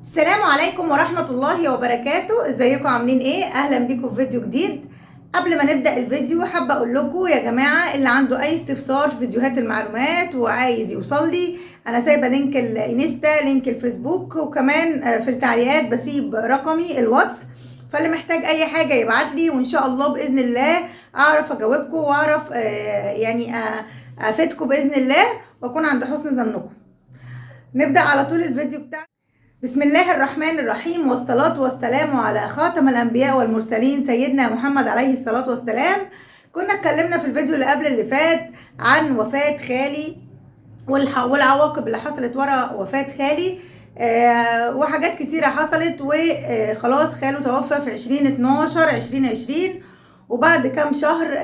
السلام عليكم ورحمة الله وبركاته. ازيكم عاملين ايه؟ اهلا بيكم في فيديو جديد. قبل ما نبدأ الفيديو حابة اقول لكم يا جماعة اللي عنده اي استفسار في فيديوهات المعلومات وعايز يوصل لي، انا سايبة لينك الانستا، لينك الفيسبوك، وكمان في التعليقات بسيب رقمي الواتس، فاللي محتاج اي حاجة يبعت لي وان شاء الله بإذن الله اعرف اجاوبكم واعرف افيدكم بإذن الله واكون عند حسن ظنكم. نبدأ على طول الفيديو بتاعنا. بسم الله الرحمن الرحيم، والصلاة والسلام على خاتم الأنبياء والمرسلين سيدنا محمد عليه الصلاة والسلام. كنا اتكلمنا في الفيديو اللي قبل اللي فات عن وفاة خالي والعواقب اللي حصلت ورا وفاة خالي، وحاجات كتيرة حصلت، وخلاص خاله توفى في 20/12/2020. وبعد كام شهر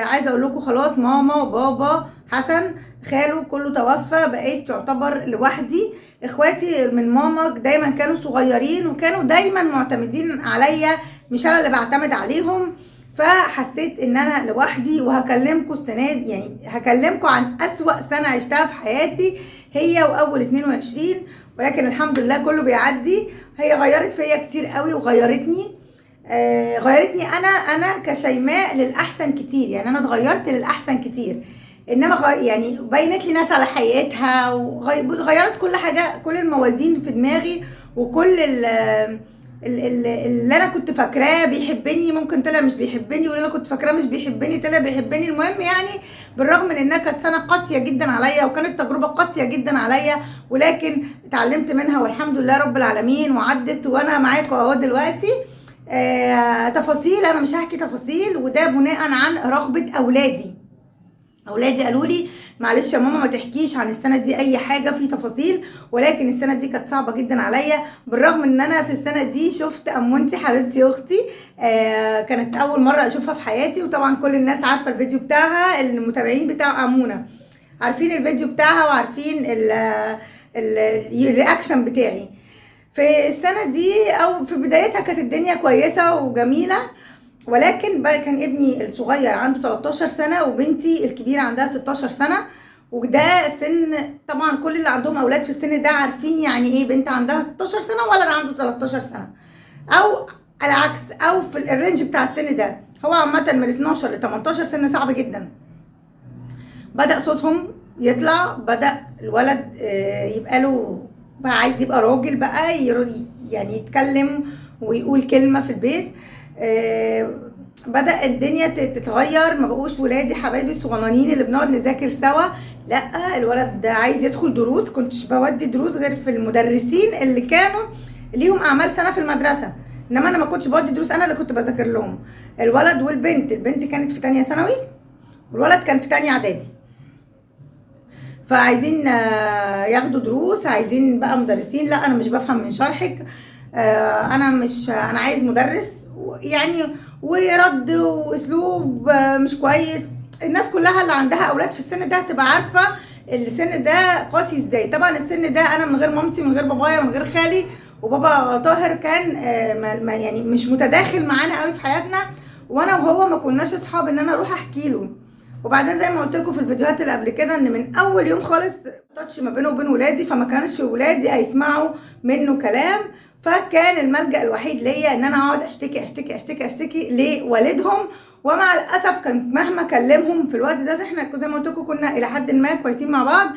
عايزة اقول لكم خلاص ماما وبابا حسن خاله كله توفى، بقيت تعتبر لوحدي. اخواتي من ماما دايما كانوا صغيرين وكانوا دايما معتمدين عليا، مش انا اللي بعتمد عليهم، فحسيت ان انا لوحدي. وهكلمكم السنه دي، يعني هكلمكم عن اسوأ سنه عشتها في حياتي، هي واول 22، ولكن الحمد لله كله بيعدي. هي غيرت فيا كتير قوي وغيرتني، غيرتني انا كشيماء للاحسن كتير، يعني انا اتغيرت للاحسن كتير، انما يعني بينت لي ناس على حقيقتها وغيرت كل حاجه، كل الموازين في دماغي، وكل اللي انا كنت فاكراه بيحبني ممكن طلع مش بيحبني، واللي انا كنت فاكراه مش بيحبني طلع بيحبني. المهم يعني بالرغم من انها كانت سنه قاسيه جدا عليا وكانت تجربه قاسيه جدا عليا، ولكن اتعلمت منها والحمد لله رب العالمين وعدت، وانا معاكم اهو دلوقتي. تفاصيل انا مش هحكي تفاصيل، وده بناء عن رغبه اولادي قالوا لي معلش يا ماما ما تحكيش عن السنه دي اي حاجه في تفاصيل، ولكن السنه دي كانت صعبه جدا عليا، بالرغم ان انا في السنه دي شفت امونتي حبيبتي اختي، كانت اول مره اشوفها في حياتي. وطبعا كل الناس عارفه الفيديو بتاعها، المتابعين بتاع امونه عارفين الفيديو بتاعها وعارفين الرياكشن بتاعي. في السنه دي او في بدايتها كانت الدنيا كويسه وجميله، ولكن بقى كان ابني الصغير عنده 13 سنة وبنتي الكبيرة عندها 16 سنة، وده سن طبعا كل اللي عندهم اولاد في السن ده عارفين يعني ايه بنت عندها 16 سنة وولد عنده 13 سنة، او العكس، او في الرينج بتاع السن ده. هو عامة من 12 ل 18 سن صعب جدا. بدأ صوتهم يطلع، بدأ الولد يبقى له بقى عايز يبقى راجل بقى، يعني يتكلم ويقول كلمة في البيت. بدأ الدنيا تتغير، ما بقوش ولادي حبايبي الصغنانين اللي بنقعد نذاكر سوا، لا الولد ده عايز يدخل دروس. كنتش بودي دروس غير في المدرسين اللي كانوا ليهم اعمال سنه في المدرسه، انما انا ما كنتش بودي دروس، انا اللي كنت بذاكر لهم. الولد والبنت، البنت كانت في تانية ثانوي والولد كان في تانية اعدادي، فعايزين ياخدوا دروس، عايزين بقى مدرسين. لا انا مش بفهم من شرحك، انا مش، انا عايز مدرس يعني، ورد واسلوب مش كويس. الناس كلها اللي عندها اولاد في السن ده تبقى عارفه السن ده قاسي ازاي. طبعا السن ده انا من غير مامتي، من غير بابايا، من غير خالي، وبابا طاهر كان يعني مش متداخل معانا قوي في حياتنا، وانا وهو ما كناش اصحاب ان انا اروح احكي له. وبعدين زي ما قلت لكم في الفيديوهات اللي قبل كده ان من اول يوم خالص تاتش ما بينه وبين ولادي، فما كانش ولادي هيسمعوا منه كلام، فكان الملجأ الوحيد ليا ان انا اقعد اشتكي اشتكي اشتكي اشتكي لوالدهم. ومع الاسف كان مهما كلمهم في الوقت ده، احنا زي ما قلت لكم كنا الى حد ما كويسين مع بعض،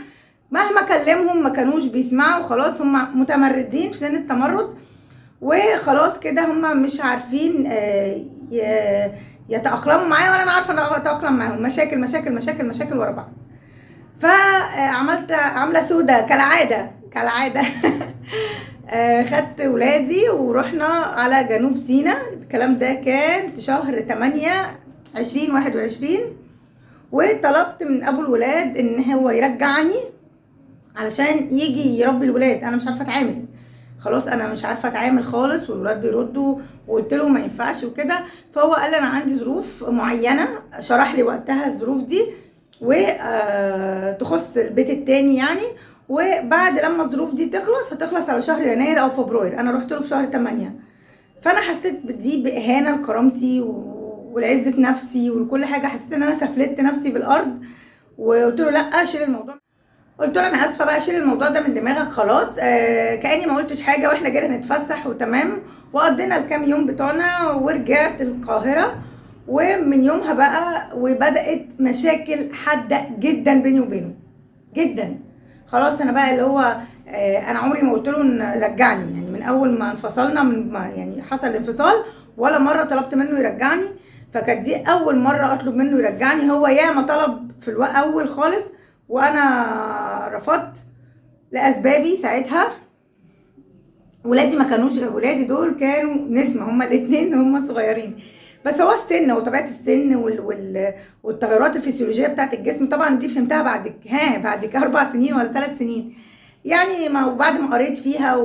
مهما كلمهم ما كانوش بيسمعوا. خلاص هم متمردين في سن التمرد، وخلاص كده هم مش عارفين يتأقلموا معايا، ولا انا عارفه ان انا اتأقلم معاهم. مشاكل مشاكل مشاكل مشاكل ورا بعض. فعملت عامله سودة كالعاده خدت ولادي ورحنا على جنوب سيناء. الكلام ده كان في شهر 8/20/21، وطلبت من ابو الولاد ان هو يرجعني علشان يجي يربي الولاد. انا مش عارفه اتعامل، خلاص انا مش عارفه اتعامل خالص، والولاد بيردوا، وقلت له ما ينفعش وكده. فهو قال انا عندي ظروف معينه، شرح لي وقتها الظروف دي وتخص البيت التاني يعني، وبعد لما الظروف دي هتخلص على شهر يناير او فبراير. انا رحت له في شهر 8، فانا حسيت بدي باهانه لكرامتي ولعزه نفسي ولكل حاجه، حسيت ان انا سفلت نفسي بالارض، وقلت له لا شيل الموضوع. قلت له انا اسفه بقى، شيل الموضوع ده من دماغك خلاص، كاني ما قلتش حاجه، واحنا جينا نتفسح وتمام، وقضينا الكام يوم بتوعنا ورجعت القاهره. ومن يومها بقى وبدات مشاكل حاده جدا بيني وبينه جدا. خلاص انا بقى اللي هو انا عمري ما قلت له ان رجعني، يعني من اول ما انفصلنا، من ما يعني حصل الانفصال ولا مره طلبت منه يرجعني. فكانت دي اول مره اطلب منه يرجعني. هو ياما طلب في الاول خالص وانا رفضت لاسبابي ساعتها. ولادي ما كانوش، ولادي دول كانوا نسمه، هما الاثنين هما صغيرين. بس هو السن وطبيعه السن والتغيرات الفسيولوجيه بتاعه الجسم طبعا دي فهمتها بعد 4 سنين ولا 3 سنين يعني. ما وبعد ما قريت فيها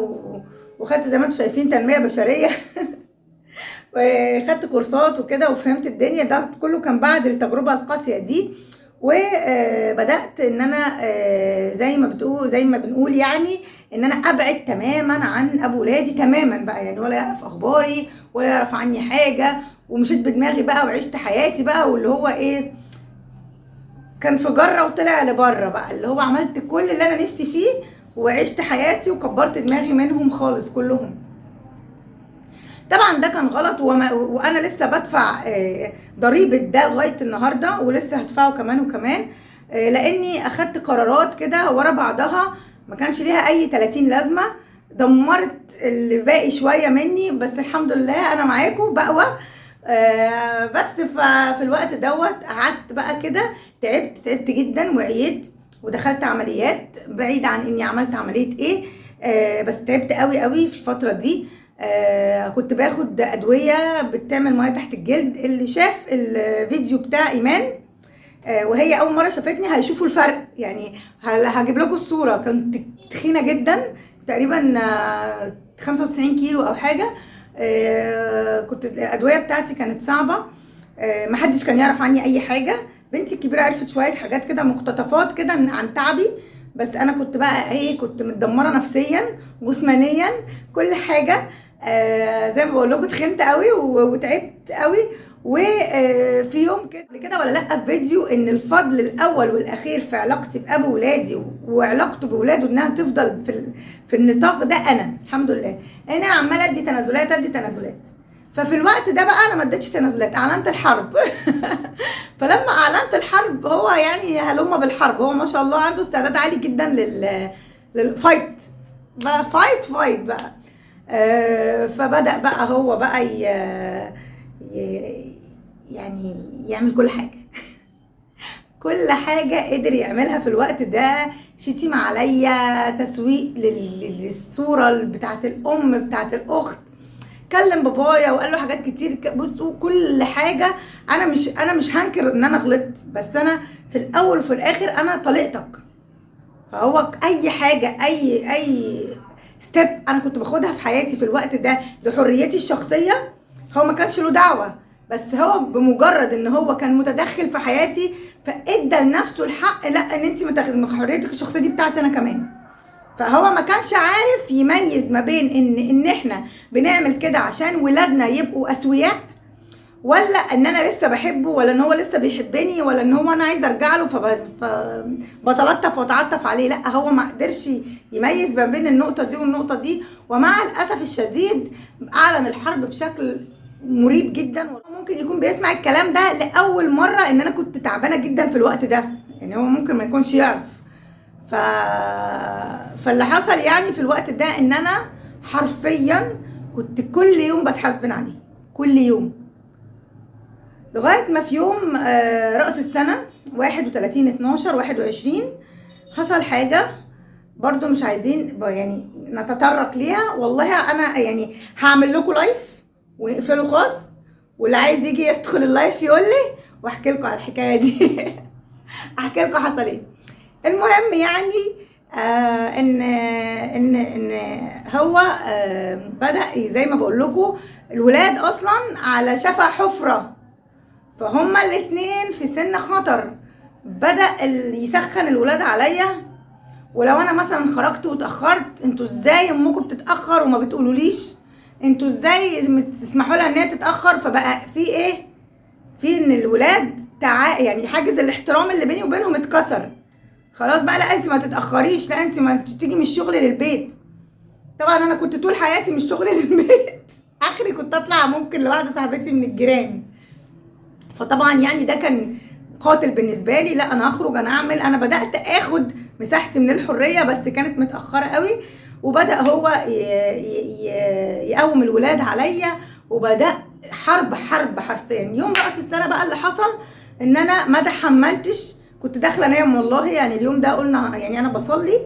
وخدت زي ما انتم شايفين تنميه بشريه وخدت كورسات وكده وفهمت الدنيا. ده كله كان بعد التجربه القاسيه دي. وبدات ان انا زي ما بنقول يعني ان انا ابعد تماما عن ابو ولادي تماما بقى، يعني ولا يعرف اخباري ولا يعرف عني حاجه. ومشيت بدماغي بقى وعشت حياتي بقى، واللي هو ايه، كان في جره وطلع لبره بقى، اللي هو عملت كل اللي انا نفسي فيه وعشت حياتي وكبرت دماغي منهم خالص كلهم. طبعا ده كان غلط، وانا لسه بدفع ضريبه ده لغايه النهارده، ولسه هدفعه كمان وكمان، لاني اخدت قرارات كده ورا بعضها ما كانش ليها اي 30 لازمه. دمرت اللي باقي شويه مني، بس الحمد لله انا معاكم بقوى. بس في الوقت دوت قعدت بقى كده، تعبت جدا وعيت ودخلت عمليات، بعيد عن اني عملت عمليه ايه. بس تعبت قوي قوي في الفتره دي. كنت باخد ادويه بتعمل ميه تحت الجلد. اللي شاف الفيديو بتاع ايمان وهي اول مره شافتني هيشوفوا الفرق، يعني هجيب لكم الصوره. كنت تخينه جدا تقريبا 95 كيلو او حاجه. كنت الادويه بتاعتي كانت صعبه. محدش كان يعرف عني اي حاجه. بنتي الكبيره عرفت شويه حاجات كده، مقتطفات كده عن تعبي. بس انا كنت بقى ايه، كنت متدمره نفسيا جسمانيا كل حاجه. زي ما بقول لكم تخنت قوي وتعبت قوي. وفي يوم كده ولا لا، في فيديو ان الفضل الاول والاخير في علاقتي بابو ولادي وعلاقته بولاده انها تفضل في النطاق ده انا الحمد لله. انا عماله ادي تنازلات. ففي الوقت ده بقى انا ما اديتش تنازلات، اعلنت الحرب فلما اعلنت الحرب هو يعني هلم بالحرب. هو ما شاء الله عنده استعداد عالي جدا للفايت بقى، فايت بقى. فبدأ بقى هو بقى يعني يعمل كل حاجة كل حاجة قدر يعملها في الوقت ده. شتيم عليا، تسويق للصورة بتاعت الأم بتاعت الأخت، كلم بابايا وقال له حاجات كتير. بصوا كل حاجة، أنا مش هنكر إن أنا غلطت، بس أنا في الأول وفي الآخر أنا طليقتك. فهو اي حاجه اي ستيب انا كنت باخدها في حياتي في الوقت ده لحريتي الشخصيه، هو ما كانش له دعوه. بس هو بمجرد ان هو كان متدخل في حياتي فادى لنفسه الحق، لا ان انت حريتك الشخصيه دي بتاعتي انا كمان. فهو ما كانش عارف يميز ما بين ان احنا بنعمل كده عشان ولادنا يبقوا اسوياء، ولا ان انا لسه بحبه، ولا ان هو لسه بيحبني، ولا ان هو انا عايزه ارجع له فبتلطف واتعطف عليه. لا، هو ما قدرش يميز ما بين النقطه دي والنقطه دي. ومع الاسف الشديد اعلن الحرب بشكل مريب جدا. ممكن يكون بيسمع الكلام ده لاول مره ان انا كنت تعبانه جدا في الوقت ده، يعني هو ممكن ما يكونش يعرف. فاللي حصل يعني في الوقت ده ان انا حرفيا كنت كل يوم بتحاسبن عليه، كل يوم، لغايه ما في يوم راس السنه 31/12/21 حصل حاجه برضو مش عايزين يعني نتطرق ليها. والله انا يعني هعمل لكم لايف ونقفله خاص، واللي عايز يجي يدخل اللايف يقول لي واحكي لكم على الحكايه دي احكي لكم حصل ايه. المهم يعني ان هو بدأ زي ما بقول لكم الولاد اصلا على شفا حفره، فهما الاتنين في سن خطر. بدأ يسخن الولاد عليا، ولو انا مثلا خرجت واتأخرت، انتوا ازاي امكم بتتأخر وما بتقولوليش؟ انتوا ازاي تسمحوا لها ان هي تتأخر؟ فبقى في ايه، في ان الولاد يعني حاجز الاحترام اللي بيني وبينهم اتكسر خلاص بقى، لا انت ما تتاخريش، لا انت ما تيجي من الشغل للبيت. طبعا انا كنت طول حياتي من الشغل للبيت اخري كنت اطلع ممكن لواحده صاحبتي من الجيران. فطبعا يعني ده كان قاتل بالنسبه لي، لا انا اخرج انا اعمل. انا بدات اخد مساحتي من الحريه بس كانت متاخره قوي، وبدا هو يقوم الولاد عليا، وبدا حرب حرفيا. يوم راس السنه بقى اللي حصل ان انا ما تحملتش، كنت داخله انام والله. يعني اليوم ده قلنا يعني انا بصلي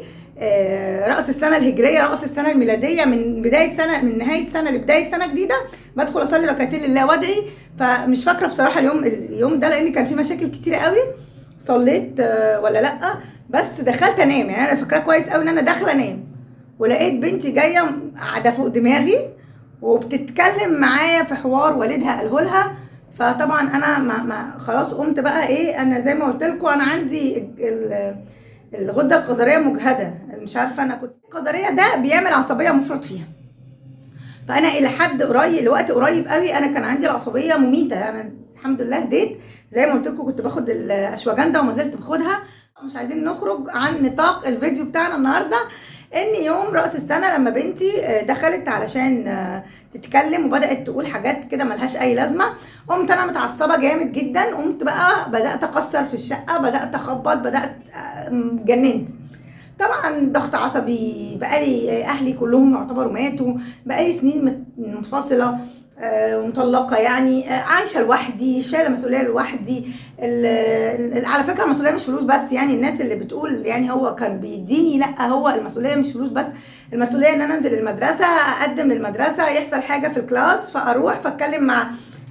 رأس السنة الهجرية، رأس السنة الميلادية، من بداية سنة، من نهاية سنة لبداية سنة جديدة، بدخل أصلي ركعتين لله وأدعي. فمش فاكرة بصراحة اليوم ده لأن كان فيه مشاكل كتيرة قوي، صليت ولا لأ. بس دخلت أنام، يعني أنا فاكراه كويس قوي إن أنا داخلة أنام، ولقيت بنتي جاية قاعدة فوق دماغي وبتتكلم معايا في حوار والدها قاله لها. فطبعا انا ما خلاص قمت بقى ايه، انا زي ما قلت لكم انا عندي الغده القذريه مجهده، مش عارفه، انا كنت القذريه ده بيعمل عصبيه مفرط فيها. فانا الى حد قريب، لوقت قريب قوي، انا كان عندي العصبيه مميته. انا الحمد لله هديت، زي ما قلت لكم كنت باخد الاشواجندا وما زلت باخدها. مش عايزين نخرج عن نطاق الفيديو بتاعنا النهارده. ان يوم راس السنه لما بنتي دخلت علشان تتكلم وبدات تقول حاجات كده ملهاش اي لازمه، قمت انا متعصبه جامد جدا. قمت بقى بدات اكسر في الشقه، بدات اخبط، بدات جننت. طبعا ضغط عصبي، بقالي اهلي كلهم يعتبروا ماتوا، بقالي سنين منفصله ومطلقه، يعني عايشه لوحدي، شايله مسؤوليه لوحدي. على فكره المسؤوليه مش فلوس بس، يعني الناس اللي بتقول يعني هو كان بيديني، لا هو المسؤوليه مش فلوس بس. المسؤوليه ان انا انزل المدرسه، اقدم للمدرسه، يحصل حاجه في الكلاس فاروح فاتكلم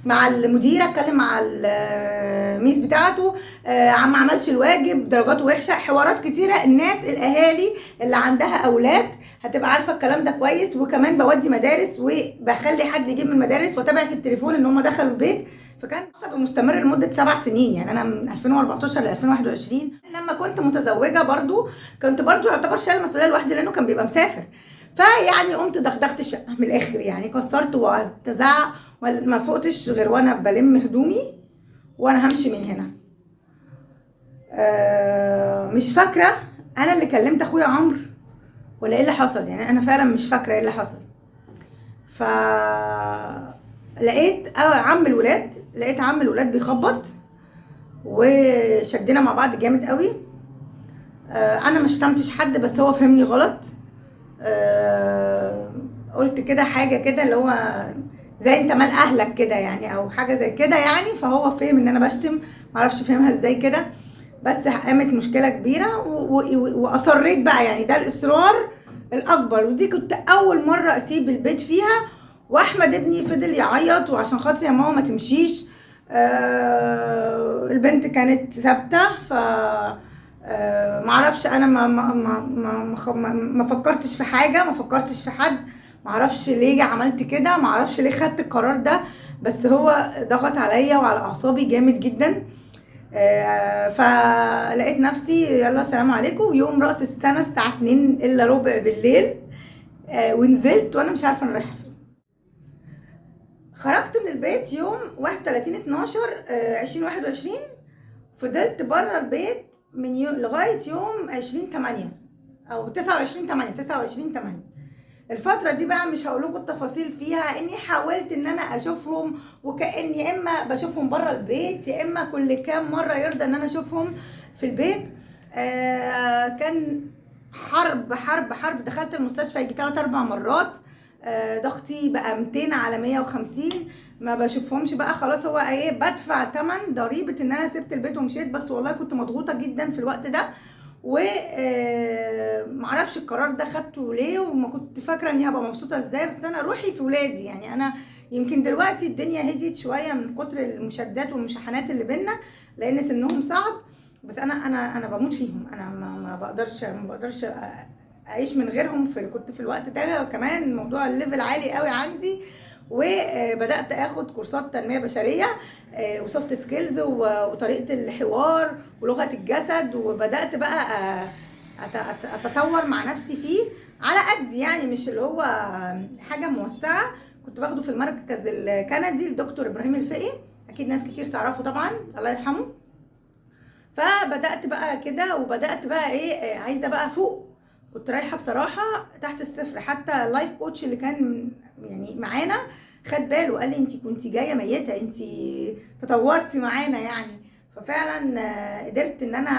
مع المديره، اتكلم مع الميس بتاعته ما عملش الواجب، درجاته وحشه، حوارات كتيره. الناس الاهالي اللي عندها اولاد هتبقى عارفه الكلام ده كويس. وكمان بودي مدارس وبخلي حد يجيب من المدارس واتابع في التليفون ان هم دخلوا البيت. فكان عصبي مستمر لمده 7 سنين، يعني انا من 2014 ل 2021. لما كنت متزوجه برضو كنت برضو يعتبر شايله المسؤوليه لوحدي لانه كان بيبقى مسافر. فيعني قمت دغدغت الشقه من الاخر، يعني كسرت وتزعق، ما فقتش غير وانا بلم هدومي وانا همشي من هنا. مش فاكره انا اللي كلمت اخويا عمرو ولا ايه اللي حصل، يعني انا فعلا مش فاكره ايه اللي حصل. ف لقيت عم الولاد بيخبط، وشدنا مع بعض جامد قوي. انا ما شتمتش حد بس هو فهمني غلط. قلت كده حاجه كده اللي هو زي انت مال اهلك كده يعني، او حاجه زي كده يعني. فهو فهم ان انا بشتم، معرفش فهمها ازاي كده. بس قامت مشكله كبيره واصريت بقى، يعني ده الاصرار الاكبر. ودي كنت اول مره اسيب البيت فيها، واحمد ابني فضل يعيط وعشان خاطر يا ماما ما تمشيش. البنت كانت ثابته. ف معرفش انا ما فكرتش في حاجه، ما فكرتش في حد، معرفش ليه عملت كده، معرفش ليه خدت القرار ده. بس هو ضغط عليا وعلى اعصابي جامد جدا. فلقيت نفسي يلا سلام عليكم. يوم راس السنه الساعه 2 الا ربع بالليل ونزلت وانا مش عارفه انا رايحه فين. خرجت من البيت يوم 31 12 2021. فضلت بره البيت من لغايه يوم 20/8 او 29/8. الفترة دي بقى مش هقول لكم التفاصيل فيها، اني حاولت ان انا اشوفهم، وكأن يا اما بشوفهم بره البيت يا اما كل كام مرة يرضى ان انا اشوفهم في البيت. كان حرب. دخلت المستشفى يجي 3-4 مرات. ضغطي بقى 200 على 150. ما بشوفهمش بقى خلاص. هو ايه، بدفع تمن ضريبة ان انا سبت البيت ومشيت. بس والله كنت مضغوطة جدا في الوقت ده، ومعرفش القرار ده خدته ليه، وما كنت فاكره اني هبقى مبسوطه ازاي. بس انا روحي في ولادي، يعني انا يمكن دلوقتي الدنيا هديت شويه من كتر المشادات والمشاحنات اللي بينا لان سنهم صعب. بس انا بموت فيهم. انا ما بقدرش اعيش من غيرهم. كنت في الوقت ده كمان موضوع الليفل عالي قوي عندي، وبدات اخد كورسات تنميه بشريه وسوفت سكيلز وطريقه الحوار ولغه الجسد. وبدات بقى اتطور مع نفسي فيه على قد، يعني مش اللي هو حاجه موسعه. كنت باخده في المركز الكندي الدكتور ابراهيم الفقي، اكيد ناس كتير تعرفه طبعا، الله يرحمه. فبدات بقى كده، وبدات بقى ايه، عايزه بقى فوق. كنت رايحه بصراحه تحت الصفر. حتى اللايف كوتش اللي كان يعني معانا خد باله، قال لي انت كنت جايه ميته، انت تطورتي معانا يعني. ففعلا قدرت ان انا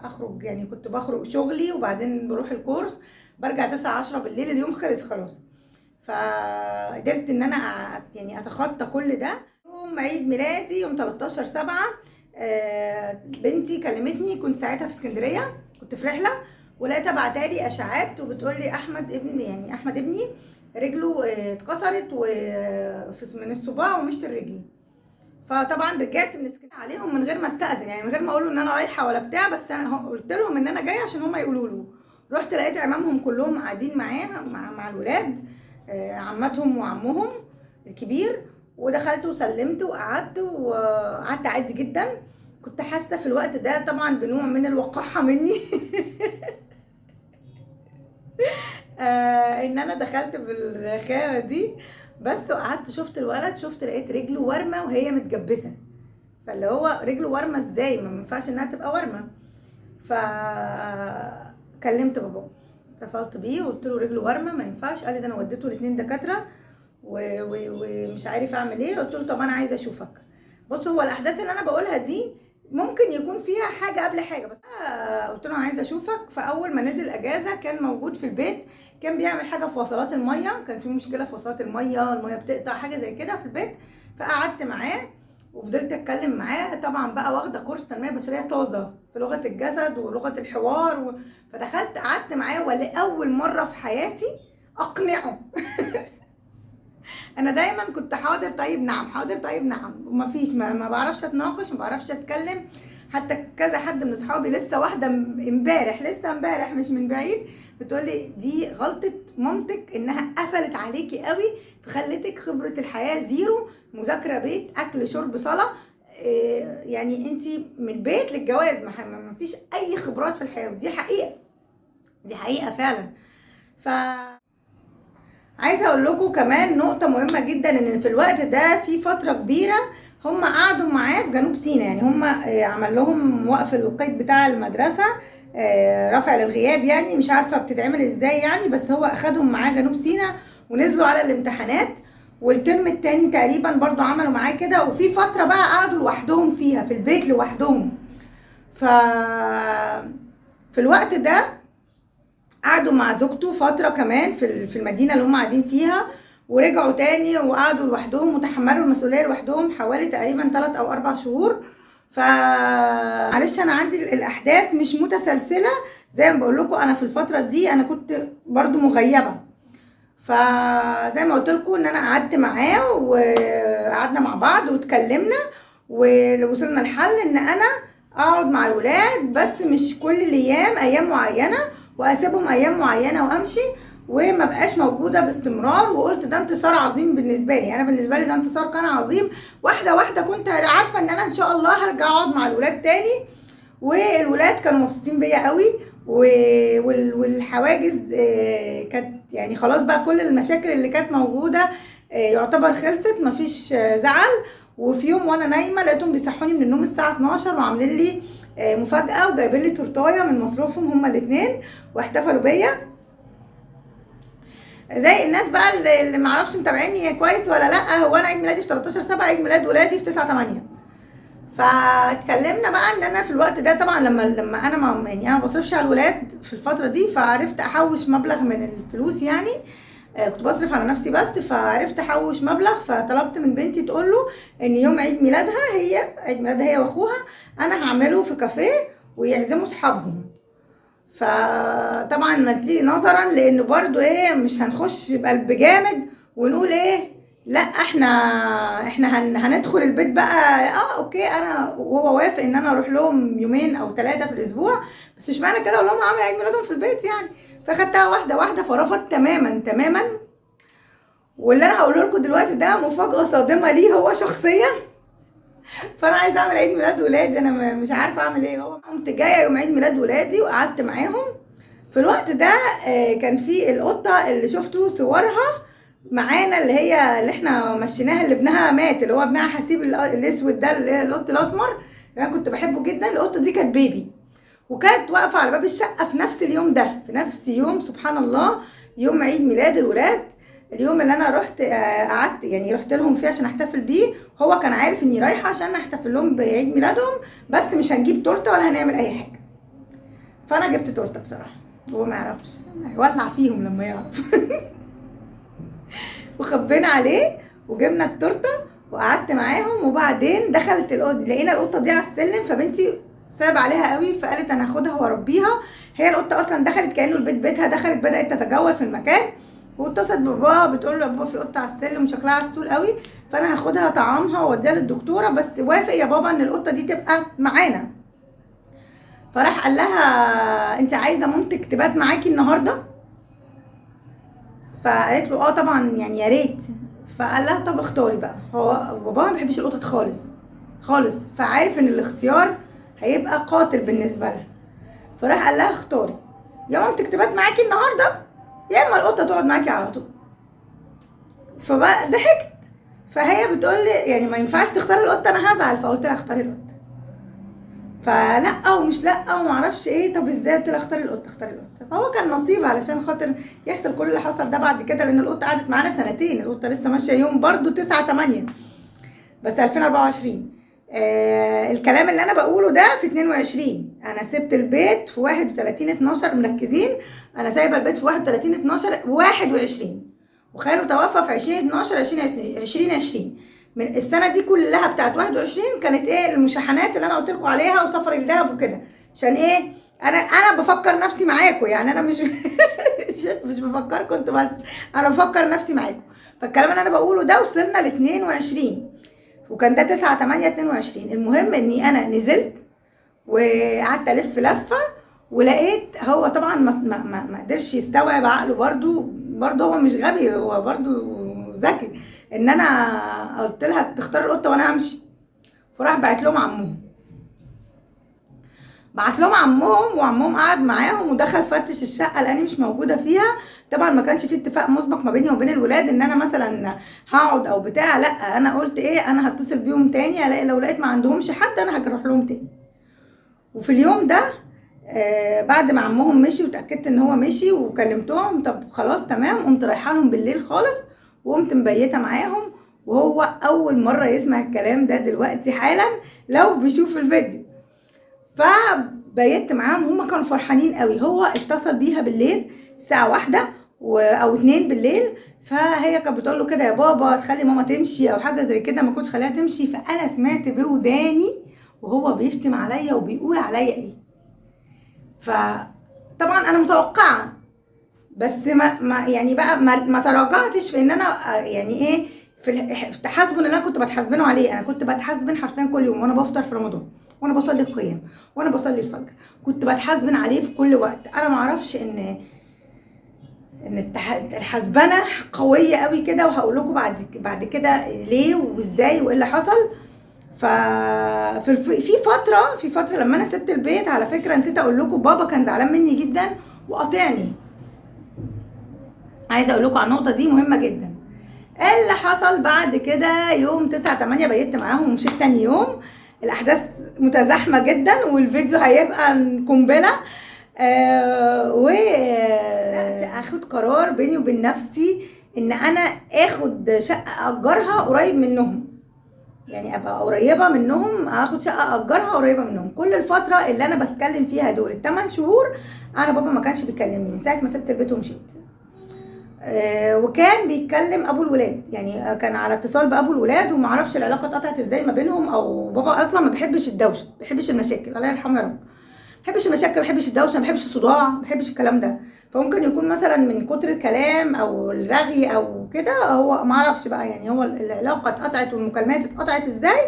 اخرج. يعني كنت بخرج شغلي وبعدين بروح الكورس، برجع 9 10 بالليل، اليوم خلص خلاص. فقدرت ان انا يعني اتخطى كل ده. يوم عيد ميلادي يوم 13/7 بنتي كلمتني، كنت ساعتها في اسكندريه، كنت في رحله، ولقيتها بعتالي اشاعات وبتقول لي احمد ابني، يعني احمد ابني رجله اتكسرت من الصباع ومشط الرجل. فطبعا رجعت من اسكندريه عليهم من غير ما استاذن، يعني من غير ما اقول له ان انا رايحه ولا بتاع، بس انا قلت لهم ان انا جايه عشان هم يقولوا له. رحت لقيت عمامهم كلهم قاعدين معاها مع الولاد، عماتهم وعمهم الكبير، ودخلت وسلمت وقعدت عادي جدا. كنت حاسه في الوقت ده طبعا بنوع من الوقاحه مني ان انا دخلت بالرخامه دي بس، وقعدت شفت الولد، شفت لقيت رجله ورمه وهي متجبسه. فاللي هو رجله ورمه ازاي؟ ما ينفعش انها تبقى ورمه. ف كلمت بابا، اتصلت بيه وقلت له رجله ورمه ما ينفعش. قال لي ده انا وديته ل2 دكاتره ومش عارف اعمل ايه. قلت له طب انا عايزه اشوفك. بص، هو الاحداث اللي انا بقولها دي ممكن يكون فيها حاجه قبل حاجه، بس قلت له انا عايزه اشوفك. فاول ما نزل اجازه كان موجود في البيت، كان بيعمل حاجه في وصلات الميه، كان في مشكله في وصلات الميه بتقطع حاجه زي كده في البيت. فقعدت معاه وفضلت اتكلم معاه، طبعا بقى واخده كورس تنميه بشريه طازه في لغه الجسد ولغه الحوار فدخلت قعدت معاه، ولاول مره في حياتي اقنعه انا دايما كنت حاضر طيب نعم، حاضر طيب نعم، ومفيش ما بعرفش اتناقش، ما بعرفش اتكلم. حتى كذا حد من اصحابي، لسه واحده لسه امبارح مش من بعيد، بتقول لي دي غلطه مامتك انها قفلت عليكي قوي، فخلتك خبره الحياه زيرو، مذاكره بيت اكل شرب صلاه. يعني انت من البيت للجواز ما فيش اي خبرات في الحياه، ودي حقيقه، دي حقيقه فعلا. ف عايزه اقول لكم كمان نقطه مهمه جدا، ان في الوقت ده في فتره كبيره هم قعدوا معاه في جنوب سيناء. يعني هم عمل لهم وقف القيد بتاع المدرسه، رفع للغياب، يعني مش عارفه بتتعمل ازاي يعني، بس هو اخدهم معاه جنوب سيناء ونزلوا على الامتحانات. والترم التاني تقريبا برضو عملوا معاه كده، وفي فتره بقى قعدوا لوحدهم فيها في البيت لوحدهم. ف في الوقت ده قعدوا مع زوجته فترة كمان في المدينة اللي هم قاعدين فيها، ورجعوا تاني وقعدوا لوحدهم وتحملوا المسؤولية لوحدهم حوالي تقريبا 3 أو 4 شهور. معلش أنا عندي الأحداث مش متسلسلة، زي ما بقول لكم أنا في الفترة دي أنا كنت برضو مغيبة. فزي ما قلت لكم ان انا قعدت معاه وقعدنا مع بعض واتكلمنا، ووصلنا لحل ان انا اقعد مع الولاد، بس مش كل الايام، ايام معينه، واسيبهم ايام معينه وامشي، وما بقاش موجوده باستمرار. وقلت ده انتصار عظيم بالنسبه لي، انا بالنسبه لي ده انتصار كان عظيم. واحده واحده كنت عارفه ان انا ان شاء الله هرجع اقعد مع الولاد تاني، والولاد كانوا مبسوطين بيا قوي. والحواجز كانت يعني خلاص بقى كل المشاكل اللي كانت موجوده يعتبر خلصت، مفيش زعل. وفي يوم وانا نايمه لقيتهم بيصحوني من النوم الساعه 12 وعاملين لي مفاجاه، وجايبين لي تورتايه من مصروفهم هما الاثنين، واحتفلوا بيا زي الناس بقى اللي معرفش متابعيني كويس ولا لا. هو انا عيد ميلادي في 13/7، عيد ميلاد ولادي في 9/8. فاتكلمنا بقى ان انا في الوقت ده طبعا لما انا ما يعني انا ما بصرفش على الولاد في الفتره دي، فعرفت احوش مبلغ من الفلوس يعني. كنت بصرف على نفسي بس، فعرفت احوش مبلغ. فطلبت من بنتي تقول له ان يوم عيد ميلادها هي واخوها انا هعمله في كافيه ويعزموا صحابهم. فطبعا دي نظرا لان برضو ايه، مش هنخش بقلب جامد ونقول ايه لا احنا هندخل البيت بقى. اوكي، انا وهو وافق ان انا اروح لهم 2 أو 3 في الاسبوع، بس مش معنى كده اقول لهم هعمل عيد ميلادهم في البيت يعني. فخدتها واحده واحده، فرفض تماما تماما. واللي انا هقوله لكم دلوقتي ده مفاجاه صادمه ليه هو شخصيا. فانا عايزه اعمل عيد ميلاد ولادي، انا مش عارفه اعمل ايه. هو قمت جايه يوم عيد ميلاد ولادي وقعدت معاهم. في الوقت ده كان في القطه اللي شفتوا صورها معانا، اللي احنا مشيناها، اللي ابنها مات، اللي هو ابنها حسيب الاسود ده، اللي القط الاسمر اللي انا كنت بحبه جدا. القطه دي كانت بيبي، وكانت واقفه على باب الشقه في نفس اليوم ده، في نفس يوم سبحان الله يوم عيد ميلاد الولاد. اليوم اللي انا رحت قعدت يعني رحت لهم فيه عشان احتفل بيه. هو كان عارف اني رايحه عشان احتفل لهم بعيد ميلادهم، بس مش هنجيب تورته ولا هنعمل اي حاجه. فانا جبت تورته بصراحه، هو ما يعرفش، هيولع فيهم لما يعرف. وخبينا عليه وجبنا التورته وقعدت معاهم. وبعدين دخلت القطه، لقينا القطه دي على السلم، فبنتي صعب عليها قوي فقالت انا هاخدها واربيها. هي القطه اصلا دخلت كانه البيت بيتها، دخلت بدات تتجول في المكان، واتصلت باباها بتقول له يا بابا في قطه على السلم وشكلها عسول قوي، فانا هاخدها طعامها واوديها للدكتوره، بس وافق يا بابا ان القطه دي تبقى معانا. فراح قال لها انت عايزه مامتك تبات معاكي النهارده؟ فقالت له اه طبعا يعني يا ريت. فقال لها طب اختاري بقى. هو بابا ما بيحبش القطط خالص خالص، فعارف ان الاختيار هيبقى قاتل بالنسبه لها. فراح قال لها اختاري، يا مامتك تبات معاكي النهارده يا اما القطه تقعد معاكي على طول. فبقى ضحكت. فهي بتقول لي يعني ما ينفعش تختاري القطه، انا هزعل. فقلت لها اختاري القطه. فلا ومش لا وما اعرفش ايه، طب ازاي؟ قلت لها اختاري القطه اختاري القطه. فهو كان نصيب علشان خاطر يحصل كل اللي حصل ده بعد كده، لان القطه قعدت معانا سنتين. القطه لسه ماشيه يوم برضو 9/8 بس 2024. الكلام اللي انا بقوله ده في 22. انا سبت البيت في 31/12، مركزين. انا سايبه البيت في 31/12/21، وخاله توفى في 20/12/2020. من السنه دي كلها بتاعت 21 كانت ايه المشاحنات اللي انا قلت لكم عليها وسفر الدهب وكده. عشان ايه؟ انا بفكر نفسي معاكم، يعني انا مش مش بفكركم انتوا بس، انا بفكر نفسي معاكم. فالكلام اللي انا بقوله ده وصلنا ل 22، وكان ده 9/8/22. المهم اني انا نزلت وقعدت الف لفه، ولقيت هو طبعا ما قدرش يستوعب عقله، برضو هو مش غبي، هو برضو ذكي. ان انا قلت لها تختار القطه وانا همشي. فراح بعت لهم عمهم وعمهم قعد معاهم ودخل فتش الشقه لاني مش موجوده فيها. طبعا ما كانش في اتفاق مسبق ما بيني وبين الولاد ان انا مثلا هقعد او بتاع، لا انا قلت ايه، انا هتصل بيهم تاني الاقي لو لقيت ما عندهمش حد انا هروح لهم تاني. وفي اليوم ده بعد ما عمهم مشي وتاكدت ان هو مشي وكلمتهم طب خلاص تمام، قمت رايحه لهم بالليل خالص وقمت مبيته معاهم. وهو اول مره يسمع الكلام ده دلوقتي حالا لو بيشوف الفيديو. فبيت معاهم، هم كانوا فرحانين قوي. هو اتصل بيها بالليل الساعه 1 او 2 بالليل، فهي كانت بتقول له كده يا بابا تخلي ماما تمشي او حاجه زي كده، ما كنتش خليها تمشي. فانا سمعت بوداني وهو بيشتم عليا وبيقول عليا ايه. فطبعا انا متوقعه، بس ما يعني بقى ما تراجعتش في ان انا يعني ايه في التحاسبن اللي انا كنت بتحاسبنه عليه. انا كنت بتحاسبن حرفيا كل يوم، وانا بفطر في رمضان، وانا بصلي القيام، وانا بصلي الفجر، كنت بتحاسبن عليه في كل وقت. انا ما اعرفش ان الحسبنه قويه قوي كده، وهقول لكم بعد كده ليه وازاي وايه اللي حصل. في فتره لما انا سبت البيت، على فكره نسيت اقول لكم، بابا كان زعلان مني جدا وقاطعني. عايزه اقول لكم على النقطه دي مهمه جدا. اللي حصل بعد كده يوم 9/8 بيت معاهم ومشيت تاني يوم. الاحداث متزاحمه جدا والفيديو هيبقى قنبله. و اخد قرار بيني وبين نفسي ان انا اخد شقه اجرها قريب منهم، يعني ابقى قريبه منهم، اخد شقه اجرها قريبه منهم. كل الفتره اللي انا بتكلم فيها دول ال8 شهور انا بابا ما كانش بيكلمني من ساعه ما سبت البيت ومشيت. وكان بيتكلم ابو الولاد، يعني كان على اتصال بابو الولاد، ومعرفش العلاقه اتقطعت ازاي ما بينهم. او بابا اصلا ما بيحبش الدوشه، ما بيحبش المشاكل، الله يرحمه يا رب. ما بيحبش المشاكل، ما بيحبش الدوشه، ما بيحبش الصداع، ما بيحبش الكلام ده. فممكن يكون مثلا من كتر الكلام او الرغي او كده، هو ما اعرفش بقى يعني هو العلاقه اتقطعت والمكالمات اتقطعت ازاي،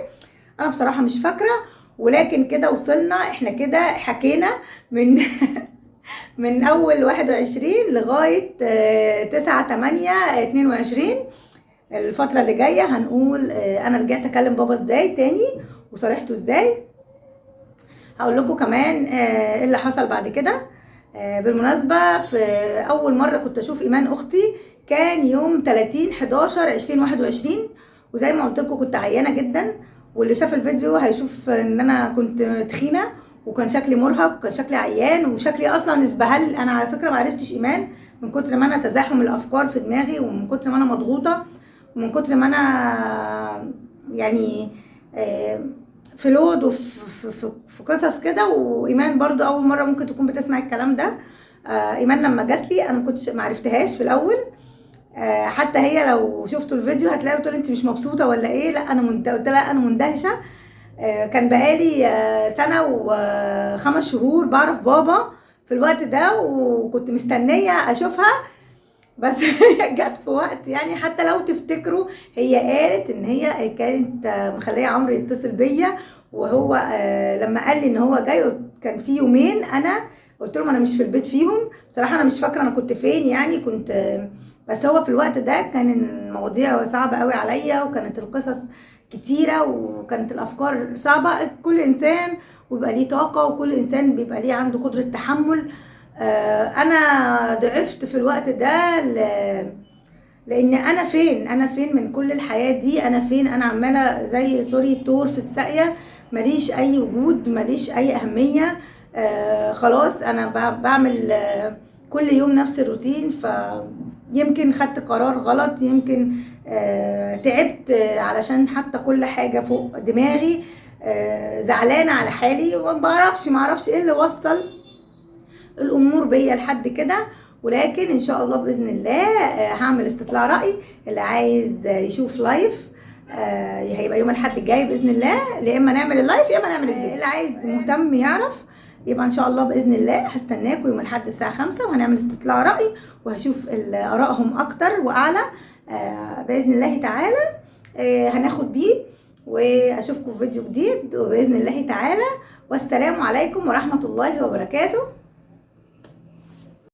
انا بصراحه مش فاكره. ولكن كده وصلنا احنا كده حكينا من من اول 21 لغايه 9/8/22. الفتره اللي جايه هنقول انا رجعت اكلم بابا ازاي تاني وصالحته ازاي. هقول لكم كمان ايه اللي حصل بعد كده. بالمناسبه في اول مره كنت اشوف ايمان اختي كان يوم 30/11/2021، وزي ما قلت لكم كنت عيانه جدا واللي شاف الفيديو هيشوف ان انا كنت تخينه وكان شكلي مرهق، كان شكلي عيان وشكلي اصلا اسبهل. انا على فكره ما عرفتش ايمان من كتر ما انا تزاحم الافكار في دماغي، ومن كتر ما انا مضغوطه، ومن كتر ما انا يعني في لود وفي قصص كده. وايمان برضو اول مره ممكن تكون بتسمع الكلام ده. ايمان لما جات لي انا ما كنتش معرفتهاش في الاول، حتى هي لو شفتوا الفيديو هتلاقيها بتقول انت مش مبسوطه ولا ايه. لا انا قلت لها انا مندهشه. كان بقالي سنه و5 شهور بعرف بابا في الوقت ده، وكنت مستنيه اشوفها، بس هي جت في وقت يعني. حتى لو تفتكروا هي قالت ان هي كانت مخليه عمرو يتصل بيا، وهو لما قال لي ان هو جاي كان في يومين انا قلت لهم انا مش في البيت فيهم. بصراحه انا مش فاكره انا كنت فين يعني، كنت بس هو في الوقت ده كان المواضيع صعبه قوي عليا، وكانت القصص كتيره، وكانت الافكار صعبه. كل انسان ويبقى ليه طاقه، وكل انسان بيبقى ليه عنده قدره تحمل. انا ضعفت في الوقت ده لان انا فين من كل الحياه دي؟ انا فين؟ انا عماله زي سوري طور في الساقيه، ماليش اي وجود، ماليش اي اهميه. خلاص انا بعمل كل يوم نفس الروتين. يمكن خدت قرار غلط، يمكن تعبت علشان حتى كل حاجه فوق دماغي. زعلانه على حالي، معرفش ايه اللي وصل الامور بيا لحد كده. ولكن ان شاء الله باذن الله هعمل استطلاع راي. اللي عايز يشوف لايف هيبقى يوم الاحد الجاي باذن الله، يا اما نعمل اللايف يا اما نعمل الفيديو. اللي عايز مهتم يعرف يبقى ان شاء الله باذن الله هستناكم يوم الاحد الساعه 5 وهنعمل استطلاع راي، وهشوف ارائهم اكتر واعلى باذن الله تعالى. هناخد بيه، واشوفكم في فيديو جديد وباذن الله تعالى. والسلام عليكم ورحمه الله وبركاته.